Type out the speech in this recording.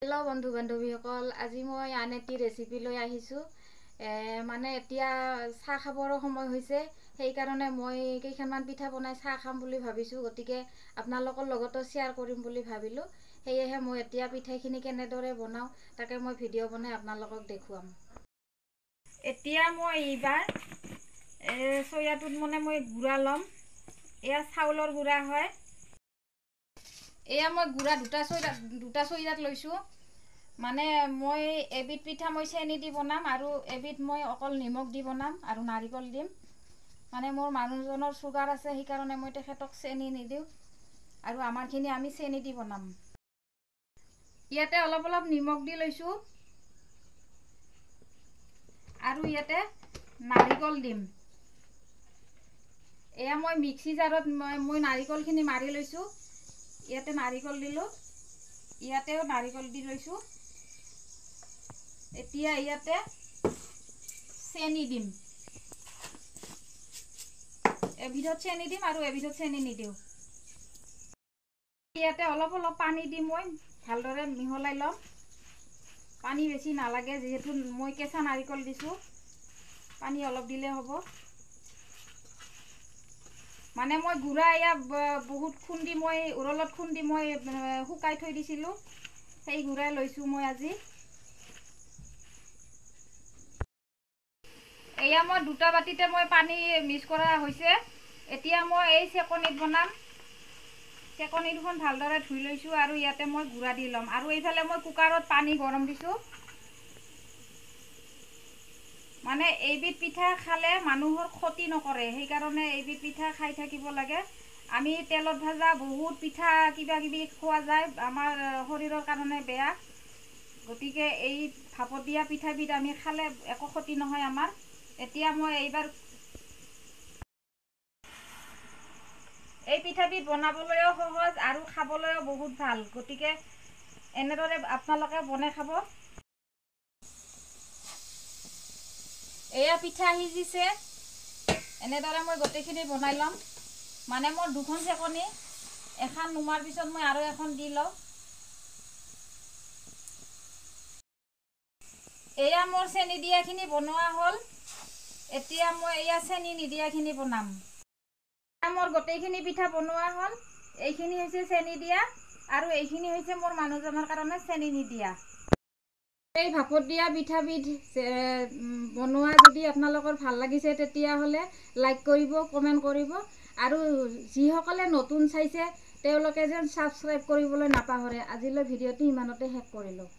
hello बंधु बान्धवीসকল আজি মই আন এটি ৰেচিপি লৈ আহিছোঁ মানে এতিয়া চাহ খাবৰ সময় হৈছে সেই কাৰণে মই কেইখনমান পিঠা বনাই চাহ খাম বুলি ভাবিছোঁ গতিকে আপোনালোকৰ লগতো শেয়াৰ কৰিম বুলি ভাবিলোঁ সেয়েহে মই এতিয়া পিঠাখিনি কেনেদৰে বনাওঁ তাকে মই ভিডিঅ' বনাই আপোনালোকক দেখুৱাম এতিয়া মই এইবাৰ সয়াটোত মানে মই গুড়া লম এয়া চাউলৰ গুড়া হয় এয়া মই গুড়া দুটা চৈদাত লৈছোঁ মানে মই এবিধ পিঠা মই চেনি দি বনাম আৰু এবিধ মই অকল নিমখ দি বনাম আৰু নাৰিকল দিম মানে মোৰ মানুহজনৰ চুগাৰ আছে সেই কাৰণে মই তেখেতক চেনি নিদিওঁ আৰু আমাৰখিনি আমি চেনি দি বনাম ইয়াতে অলপ অলপ নিমখ দি লৈছোঁ আৰু ইয়াতে নাৰিকল দিম এয়া মই মিক্সি জাৰত মই নাৰিকলখিনি মাৰি লৈছোঁ ইয়াতে নাৰিকল দিলোঁ ইয়াতেও নাৰিকল দি লৈছোঁ এতিয়া ইয়াতে চেনি দিম এবিধত চেনি দিম আৰু এবিধত চেনি নিদিওঁ ইয়াতে অলপ অলপ পানী দি মই ভালদৰে মিহলাই ল'ম পানী বেছি নালাগে যেহেতু মই কেঁচা নাৰিকল দিছোঁ পানী অলপ দিলে হ'ব মানে মই গুড়া এয়া বহুত খুন্দি মই উৰলত খুন্দি মই শুকাই থৈ দিছিলোঁ সেই গুড়া লৈছোঁ মই আজি এয়া মই দুটা বাটিতে মই পানী মিক্স কৰা হৈছে এতিয়া মই এই চেকনিত বনাম চেকনি দুখন ভালদৰে ধুই লৈছোঁ আৰু ইয়াতে মই গুড়া দি ল'ম আৰু এইফালে মই কুকাৰত পানী গৰম দিছোঁ মানে এইবিধ পিঠা খালে মানুহৰ ক্ষতি নকৰে সেইকাৰণে এইবিধ পিঠা খাই থাকিব লাগে আমি তেলত ভাজা বহুত পিঠা কিবা কিবি খোৱা যায় আমাৰ শৰীৰৰ কাৰণে বেয়া গতিকে এই ভাপত দিয়া পিঠাবিধ আমি খালে একো ক্ষতি নহয় আমাৰ এতিয়া মই এইবাৰ এই পিঠাবিধ বনাবলৈও সহজ আৰু খাবলৈও বহুত ভাল গতিকে এনেদৰে আপোনালোকে বনাই খাব এয়া পিঠা সিজিছে এনেদৰে মই গোটেইখিনি বনাই ল'ম মানে মোৰ দুখন চেকনি এখন নুমাৰ পিছত মই আৰু এখন দি লওঁ এয়া মোৰ চেনি দিয়াখিনি বনোৱা হ'ল এতিয়া মই এয়া চেনি নিদিয়াখিনি বনাম মোৰ গোটেইখিনি পিঠা বনোৱা হ'ল এইখিনি হৈছে চেনি দিয়া আৰু এইখিনি হৈছে মোৰ মানুহজনৰ কাৰণে চেনি নিদিয়া এই ভাপত দিয়া পিঠাবিধ বনোৱা যদি আপোনালোকৰ ভাল লাগিছে তেতিয়াহ'লে লাইক কৰিব কমেণ্ট কৰিব আৰু যিসকলে নতুন চাইছে তেওঁলোকে যেন ছাবস্ক্ৰাইব কৰিবলৈ নাপাহৰে আজিলৈ ভিডিঅ'টো ইমানতে শেষ কৰিলোঁ